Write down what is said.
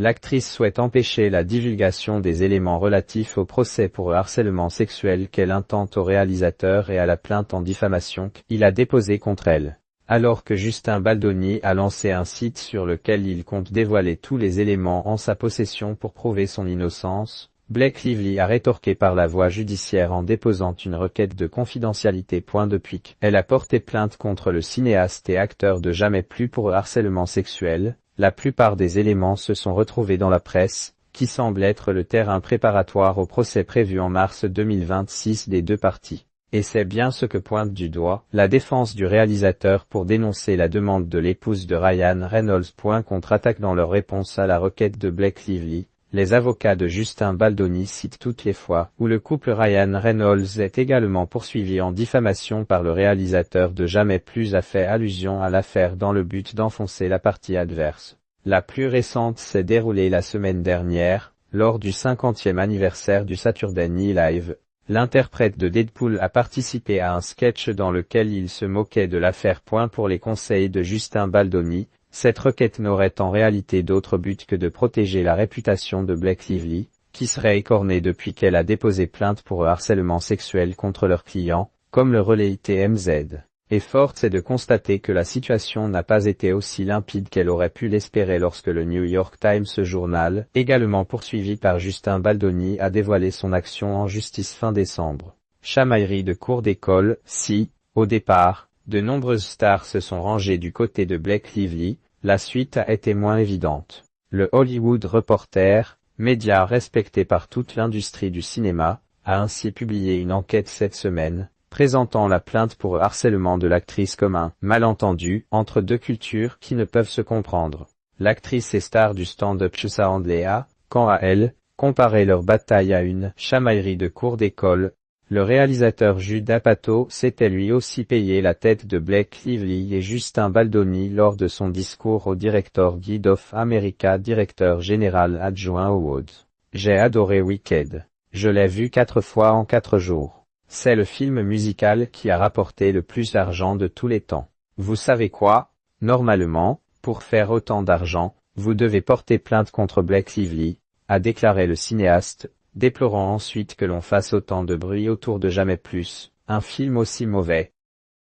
L'actrice souhaite empêcher la divulgation des éléments relatifs au procès pour harcèlement sexuel qu'elle intente au réalisateur et à la plainte en diffamation qu'il a déposée contre elle. Alors que Justin Baldoni a lancé un site sur lequel il compte dévoiler tous les éléments en sa possession pour prouver son innocence, Blake Lively a rétorqué par la voie judiciaire en déposant une requête de confidentialité. Depuis qu'elle a porté plainte contre le cinéaste et acteur de Jamais plus pour harcèlement sexuel, la plupart des éléments se sont retrouvés dans la presse, qui semble être le terrain préparatoire au procès prévu en mars 2026 des deux parties. Et c'est bien ce que pointe du doigt la défense du réalisateur pour dénoncer la demande de l'épouse de Ryan Reynolds. Contre-attaque dans leur réponse à la requête de Blake Lively. Les avocats de Justin Baldoni citent toutes les fois où le couple Ryan Reynolds est également poursuivi en diffamation par le réalisateur de Jamais plus a fait allusion à l'affaire dans le but d'enfoncer la partie adverse. La plus récente s'est déroulée la semaine dernière, lors du 50e anniversaire du Saturday Night Live. L'interprète de Deadpool a participé à un sketch dans lequel il se moquait de l'affaire. Pour les conseils de Justin Baldoni, cette requête n'aurait en réalité d'autre but que de protéger la réputation de Blake Lively, qui serait écornée depuis qu'elle a déposé plainte pour harcèlement sexuel contre leurs clients, comme le relaie TMZ. Et force est de constater que la situation n'a pas été aussi limpide qu'elle aurait pu l'espérer lorsque le New York Times journal, également poursuivi par Justin Baldoni, a dévoilé son action en justice fin décembre. Chamaillerie de cours d'école. Si, au départ, de nombreuses stars se sont rangées du côté de Blake Lively, la suite a été moins évidente. Le Hollywood Reporter, média respecté par toute l'industrie du cinéma, a ainsi publié une enquête cette semaine, présentant la plainte pour harcèlement de l'actrice comme un malentendu entre deux cultures qui ne peuvent se comprendre. L'actrice et star du stand-up Tessa Handley a, quant à elle, comparé leur bataille à une chamaillerie de cours d'école. Le réalisateur Judd Apatow s'était lui aussi payé la tête de Blake Lively et Justin Baldoni lors de son discours au Director Guild of America, directeur général adjoint Awards. J'ai adoré Wicked. Je l'ai vu 4 fois en 4 jours. C'est le film musical qui a rapporté le plus d'argent de tous les temps. Vous savez quoi? Normalement, pour faire autant d'argent, vous devez porter plainte contre Blake Lively, a déclaré le cinéaste, déplorant ensuite que l'on fasse autant de bruit autour de Jamais plus, un film aussi mauvais.